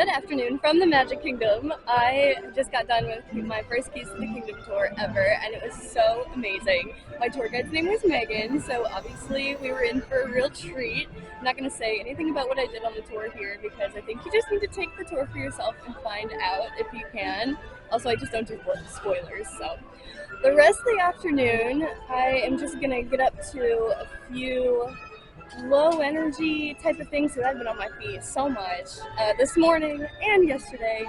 Good afternoon from the Magic Kingdom. I just got done with my first Keys to the Kingdom tour ever, and it was so amazing. My tour guide's name was Megan, so obviously we were in for a real treat. I'm not going to say anything about what I did on the tour here because I think you just need to take the tour for yourself and find out if you can. Also, I just don't do spoilers, so. The rest of the afternoon, I am just going to get up to a few low energy type of things that I've been on my feet so much this morning and yesterday,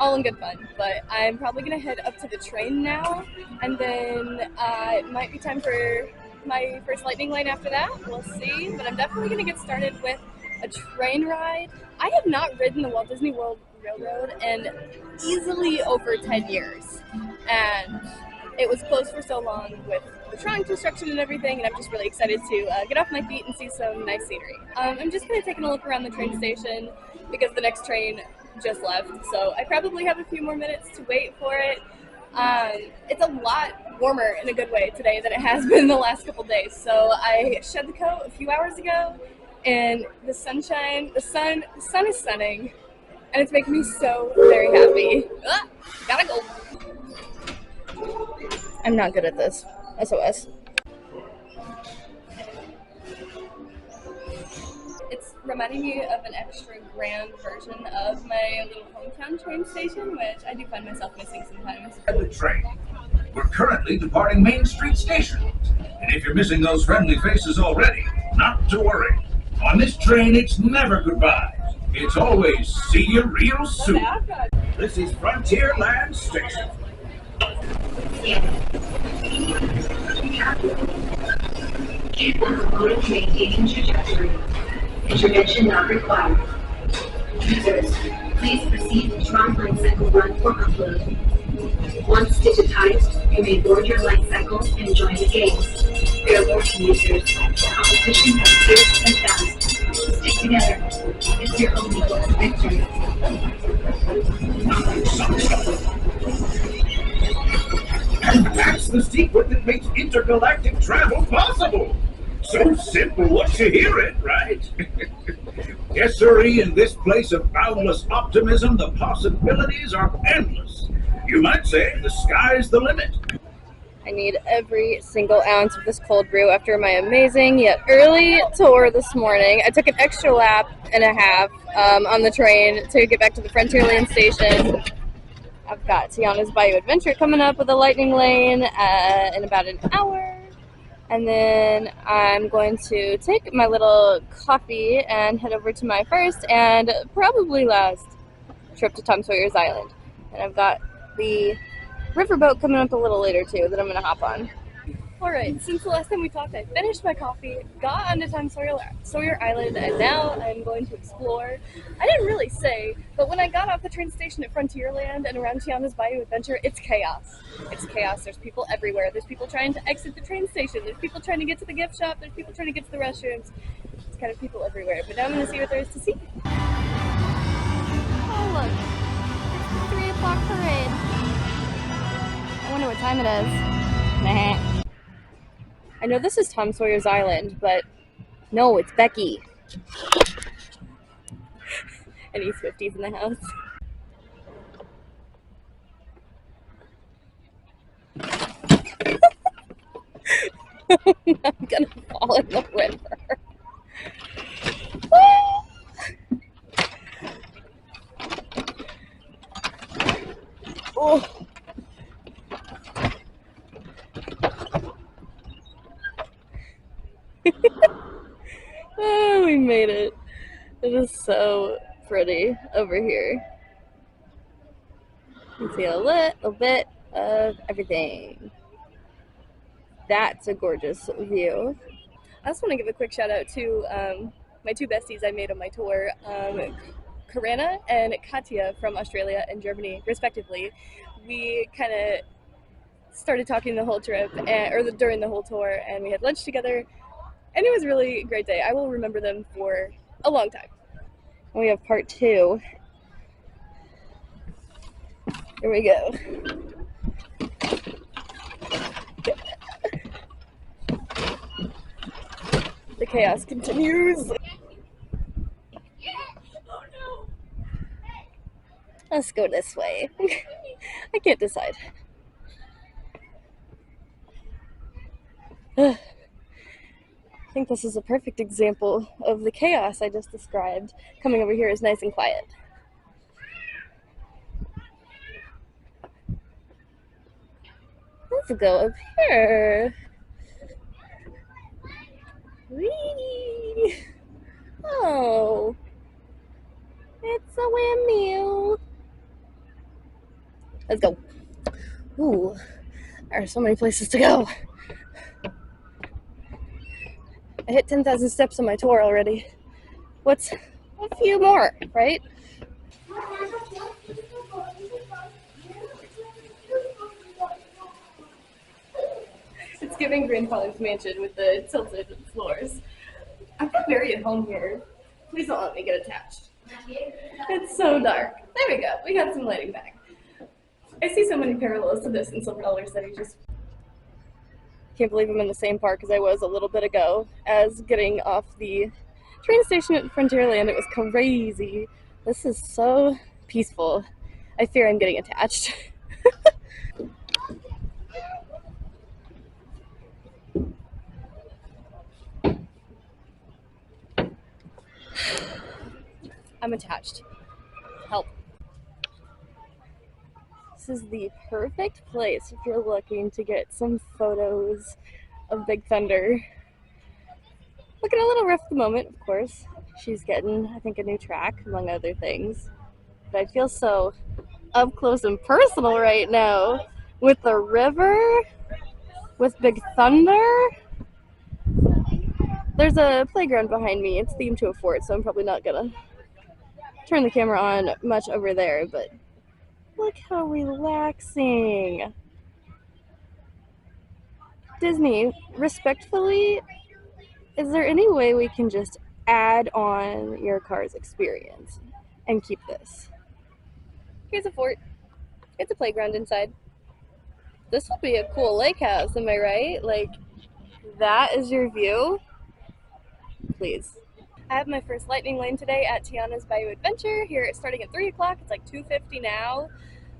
all in good fun. But I'm probably gonna head up to the train now, and then it might be time for my first lightning lane after that. We'll see, but I'm definitely gonna get started with a train ride. I have not ridden the Walt Disney World Railroad in easily over 10 years, and it was closed for so long with the Tron construction and everything, and I'm just really excited to get off my feet and see some nice scenery. I'm just kind of taking a look around the train station because the next train just left, so I probably have a few more minutes to wait for it. It's a lot warmer in a good way today than it has been the last couple days, so I shed the coat a few hours ago, and the sun is sunning, and it's making me so very happy. Gotta go. I'm not good at this. SOS. It's reminding me of an extra grand version of my little hometown train station, which I do find myself missing sometimes. The train. We're currently departing Main Street Station. And if you're missing those friendly faces already, not to worry. On this train, it's never goodbye. It's always see you real soon. This is Frontierland Station. Capable of maintaining trajectory. Intervention not required. Users, please proceed to Tron Light Cycle Run for upload. Once digitized, you may board your light cycle and join the games. Fair warning users, competition is fierce and fast. Stick together. It's your only goal to victory. And that's the secret that makes intergalactic travel possible. So simple once you hear it, right? Yes, sirree, in this place of boundless optimism, the possibilities are endless. You might say the sky's the limit. I need every single ounce of this cold brew after my amazing yet early tour this morning. I took an extra lap and a half on the train to get back to the Frontierland station. I've got Tiana's Bayou Adventure coming up with a lightning lane in about an hour. And then I'm going to take my little coffee and head over to my first and probably last trip to Tom Sawyer's Island. And I've got the riverboat coming up a little later too that I'm going to hop on. Alright, since the last time we talked, I finished my coffee, got onto Tom Sawyer Island, and now I'm going to explore. I didn't really say, but when I got off the train station at Frontierland and around Tiana's Bayou Adventure, it's chaos. It's chaos. There's people everywhere. There's people trying to exit the train station. There's people trying to get to the gift shop. There's people trying to get to the restrooms. It's kind of people everywhere. But now I'm going to see what there is to see. Oh, look. It's the 3 o'clock parade. I wonder what time it is. Nah. I know this is Tom Sawyer's Island, but no, it's Becky. Any Swifties in the house? I'm gonna fall in the river. Oh. Oh, we made it. It is so pretty over here. You can see a little bit of everything. That's a gorgeous view. I also want to give a quick shout out to my two besties I made on my tour, Karina and Katya from Australia and Germany, respectively. We kind of started talking the whole trip, during the whole tour, and we had lunch together. And it was really a great day. I will remember them for a long time. And we have part 2. Here we go. The chaos continues. Oh no! Let's go this way. I can't decide. I think this is a perfect example of the chaos I just described. Coming over here is nice and quiet. Let's go up here. Whee! Oh, it's a windmill. Let's go. Ooh, there are so many places to go. I hit 10,000 steps on my tour already. What's a few more, right? It's giving grandfather's mansion with the tilted floors. I feel very at home here. Please don't let me get attached. It's so dark. There we go. We got some lighting back. I see so many parallels to this in Silver Dollar City. Just can't believe I'm in the same park as I was a little bit ago as getting off the train station at Frontierland. It was crazy. This is so peaceful. I fear I'm getting attached. I'm attached. Help. This is the perfect place if you're looking to get some photos of Big Thunder. Looking a little rough at the moment, of course. She's getting, I think, a new track, among other things. But I feel so up close and personal right now. With the river, with Big Thunder. There's a playground behind me. It's themed to a fort, so I'm probably not gonna turn the camera on much over there, but look how relaxing. Disney, respectfully, is there any way we can just add on your car's experience and keep this? Here's a fort. It's a playground inside. This would be a cool lake house, am I right? Like, that is your view? Please. I have my first lightning lane today at Tiana's Bayou Adventure. Here it's starting at 3 o'clock. It's like 2:50 now.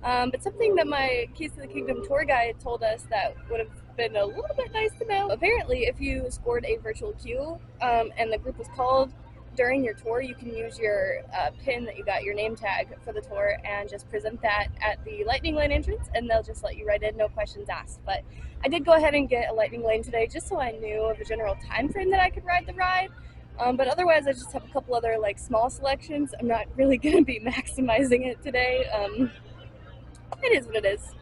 But something that my Keys to the Kingdom tour guide told us that would have been a little bit nice to know. Apparently, if you scored a virtual queue and the group was called during your tour, you can use your pin that you got, your name tag for the tour, and just present that at the lightning lane entrance, and they'll just let you right in, no questions asked. But I did go ahead and get a lightning lane today just so I knew of a general time frame that I could ride the ride. But otherwise, I just have a couple other like small selections. I'm not really going to be maximizing it today. It is what it is.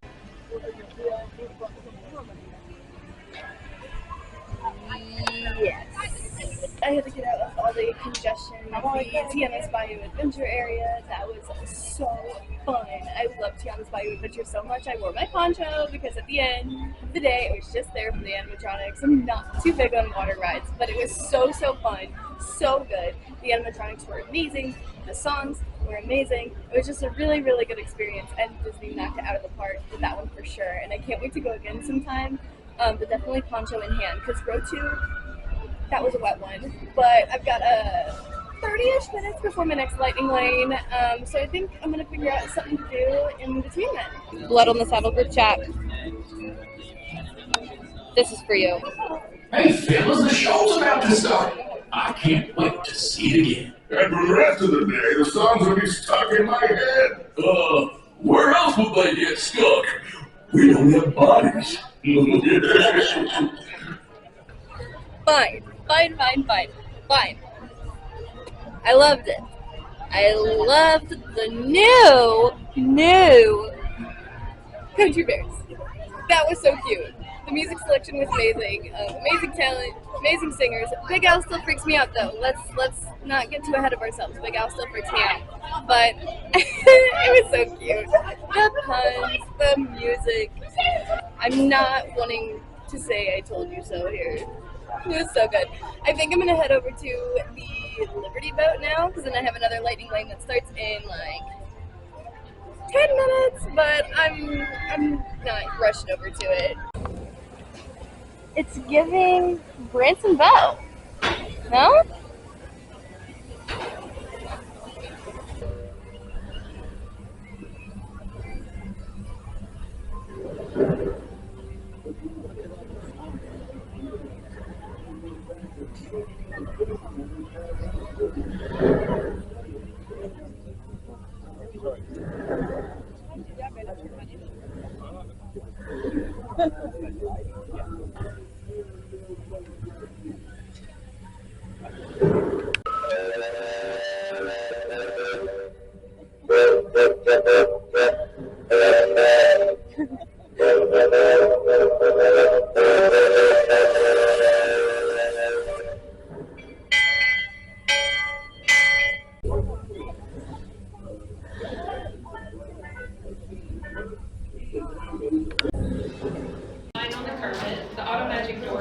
Yes. I had to get out of all the congestion of the Tiana's Bayou Adventure area. That was so fun. I love Tiana's Bayou Adventure so much. I wore my poncho because at the end of the day, it was just there for the animatronics. I'm not too big on water rides, but it was so fun, so good. The animatronics were amazing. The songs were amazing. It was just a really good experience, and Disney knocked it out of the park with that one for sure. And I can't wait to go again sometime, but definitely poncho in hand, because Row 2, that was a wet one. But I've got 30-ish minutes before my next lightning lane, so I think I'm going to figure out something to do in between then. Blood on the Saddle group chat. This is for you. Hey fellas, the show's about to start. I can't wait to see it again. And for the rest of the day, the songs will be stuck in my head. Where else would they get stuck? We don't have bodies. Fine. I loved it. I loved the new Country Bears. That was so cute. The music selection was amazing. Amazing talent, amazing singers. Big Al still freaks me out though. Let's not get too ahead of ourselves. Big Al still freaks me out. But it was so cute. The puns, the music. I'm not wanting to say I told you so here. It was so good. I think I'm gonna head over to the Liberty Boat now, because then I have another lightning lane that starts in like 10 minutes, but I'm not rushing over to it. It's giving Branson Bell. No?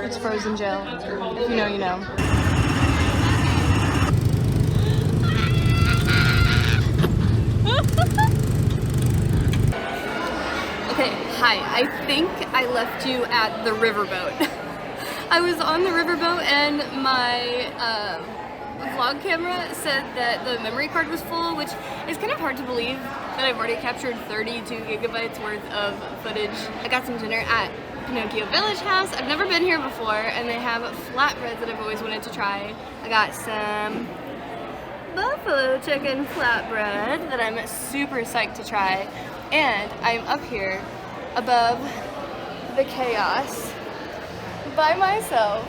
It's frozen gel. If you know, you know. Okay, hi. I think I left you at the riverboat. I was on the riverboat and my vlog camera said that the memory card was full, which is kind of hard to believe that I've already captured 32 gigabytes worth of footage. I got some dinner at Pinocchio Village House. I've never been here before, and they have flatbreads that I've always wanted to try. I got some buffalo chicken flatbread that I'm super psyched to try, and I'm up here above the chaos by myself,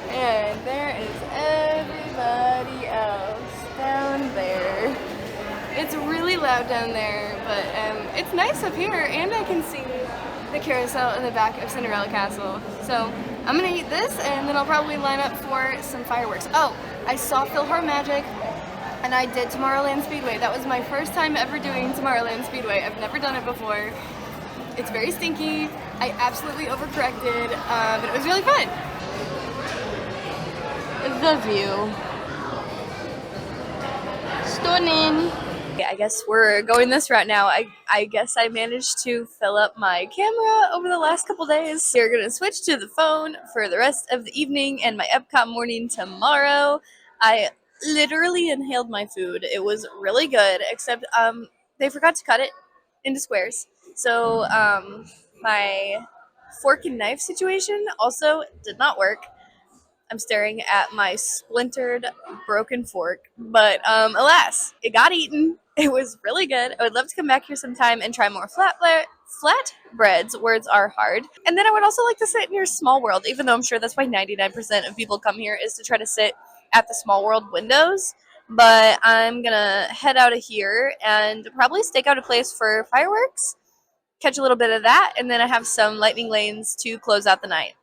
and there is everybody else down there. It's really loud down there, but it's nice up here, and I can see the carousel in the back of Cinderella Castle. So I'm gonna eat this, and then I'll probably line up for some fireworks. Oh, I saw PhilharMagic, and I did Tomorrowland Speedway. That was my first time ever doing Tomorrowland Speedway. I've never done it before. It's very stinky. I absolutely overcorrected, but it was really fun. The view. Stunning. I guess we're going this route now. I guess I managed to fill up my camera over the last couple days. We're gonna switch to the phone for the rest of the evening and my Epcot morning tomorrow. I literally inhaled my food. It was really good, except they forgot to cut it into squares. So my fork and knife situation also did not work. I'm staring at my splintered, broken fork, but alas, it got eaten. It was really good. I would love to come back here sometime and try more flatbreads. Words are hard. And then I would also like to sit near Small World, even though I'm sure that's why 99% of people come here, is to try to sit at the Small World windows. But I'm gonna head out of here and probably stake out a place for fireworks, catch a little bit of that, and then I have some lightning lanes to close out the night.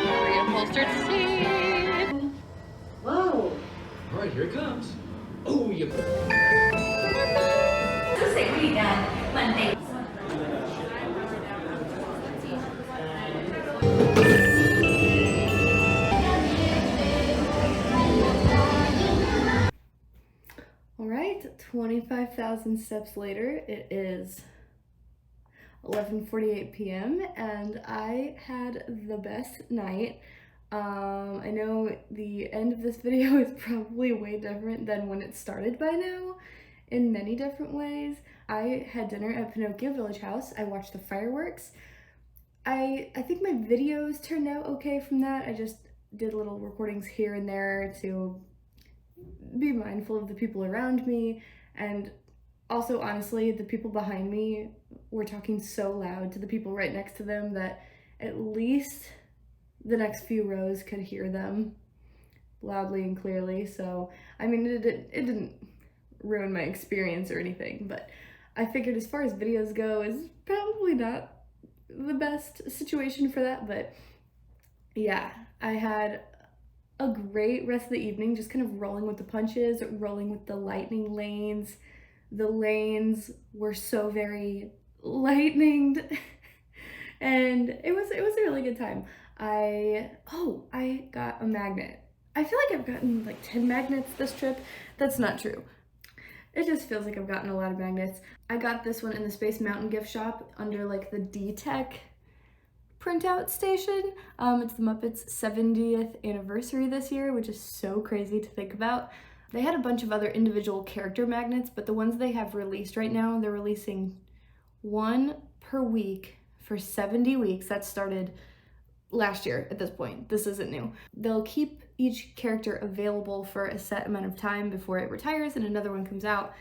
Reupholstered seat. Whoa. All right, here it comes. Oh, you. Seguridad, mantén. All right, 25,000 steps later. It is 11:48 p.m. and I had the best night. I know the end of this video is probably way different than when it started by now in many different ways. I had dinner at Pinocchio Village House. I watched the fireworks. I think my videos turned out okay from that. I just did little recordings here and there to be mindful of the people around me, and also honestly the people behind me were talking so loud to the people right next to them that at least the next few rows could hear them loudly and clearly. So I mean, it didn't ruin my experience or anything, but I figured as far as videos go, is probably not the best situation for that. But yeah, I had a great rest of the evening, just kind of rolling with the punches, rolling with the lightning lanes. The lanes were so very lightninged and it was a really good time. I got a magnet. I feel like I've gotten like 10 magnets this trip. That's not true. It just feels like I've gotten a lot of magnets. I got this one in the Space Mountain gift shop under like the D-Tech printout station. It's the Muppets 70th anniversary this year, which is so crazy to think about. They had a bunch of other individual character magnets, but the ones they have released right now, they're releasing one per week for 70 weeks. That started last year at this point. This isn't new. They'll keep each character available for a set amount of time before it retires and another one comes out,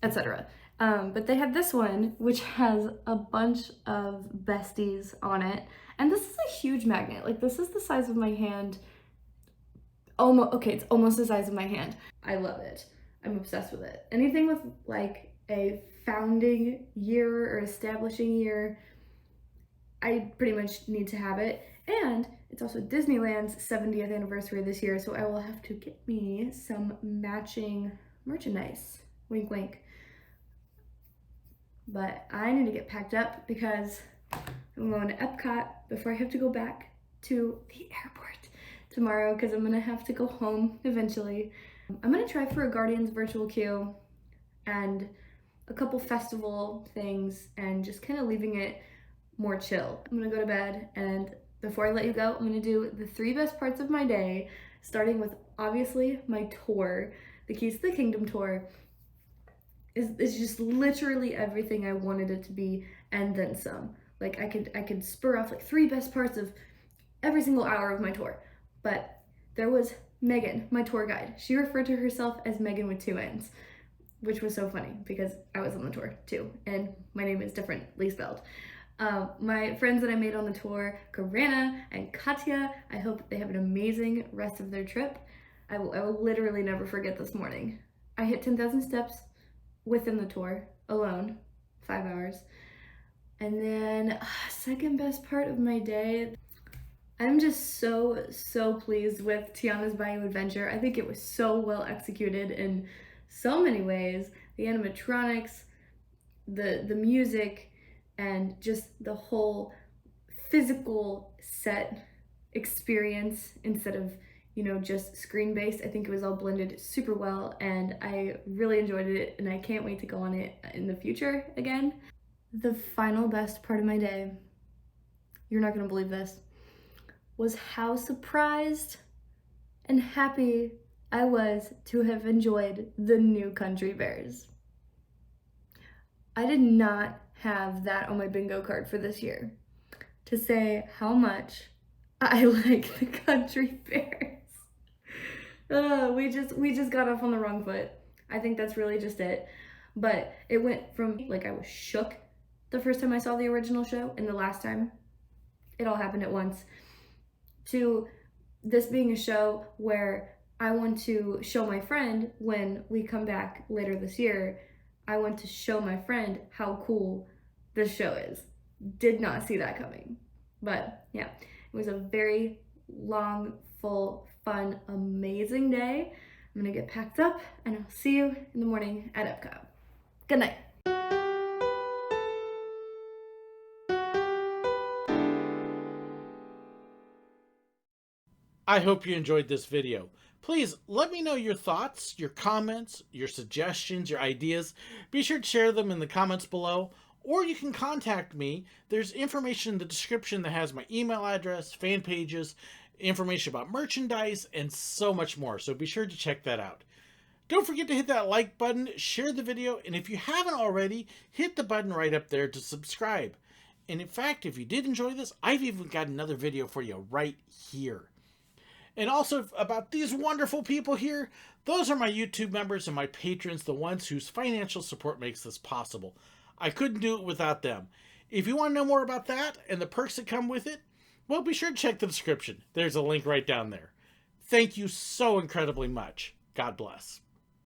etc. But they had this one, which has a bunch of besties on it. And this is a huge magnet. Like, this is the size of my hand. Okay, it's almost the size of my hand. I love it. I'm obsessed with it. Anything with like a founding year or establishing year, I pretty much need to have it. And it's also Disneyland's 70th anniversary this year, so I will have to get me some matching merchandise. Wink, wink. But I need to get packed up because I'm going to Epcot before I have to go back to the airport tomorrow, because I'm gonna have to go home eventually. I'm gonna try for a Guardians virtual queue and a couple festival things and just kind of leaving it more chill. I'm gonna go to bed, and before I let you go, I'm gonna do the 3 best parts of my day, starting with obviously my tour. The Keys to the Kingdom tour is just literally everything I wanted it to be and then some. Like, I could spur off like 3 best parts of every single hour of my tour. But there was Megan, my tour guide. She referred to herself as Megan with 2 N's, which was so funny because I was on the tour too, and my name is differently spelled. My friends that I made on the tour, Karana and Katya, I hope they have an amazing rest of their trip. I will literally never forget this morning. I hit 10,000 steps within the tour, alone, 5 hours. And then, second best part of my day, I'm just so pleased with Tiana's Bayou Adventure. I think it was so well executed in so many ways. The animatronics, the music, and just the whole physical set experience instead of, you know, just screen-based. I think it was all blended super well, and I really enjoyed it, and I can't wait to go on it in the future again. The final best part of my day, you're not gonna believe this, was how surprised and happy I was to have enjoyed the new Country Bears. I did not have that on my bingo card for this year, to say how much I like the Country Bears. We just got off on the wrong foot. I think that's really just it. But it went from, like, I was shook the first time I saw the original show and the last time. It all happened at once. To this being a show where I want to show my friend when we come back later this year, I want to show my friend how cool this show is. Did not see that coming. But yeah, it was a very long, full, fun, amazing day. I'm gonna get packed up and I'll see you in the morning at Epcot. Good night. I hope you enjoyed this video. Please let me know your thoughts, your comments, your suggestions, your ideas. Be sure to share them in the comments below, or you can contact me. There's information in the description that has my email address, fan pages, information about merchandise, and so much more. So be sure to check that out. Don't forget to hit that like button, share the video, and if you haven't already, hit the button right up there to subscribe. And in fact, if you did enjoy this, I've even got another video for you right here. And also about these wonderful people here, those are my YouTube members and my patrons, the ones whose financial support makes this possible. I couldn't do it without them. If you want to know more about that and the perks that come with it, well, be sure to check the description. There's a link right down there. Thank you so incredibly much. God bless.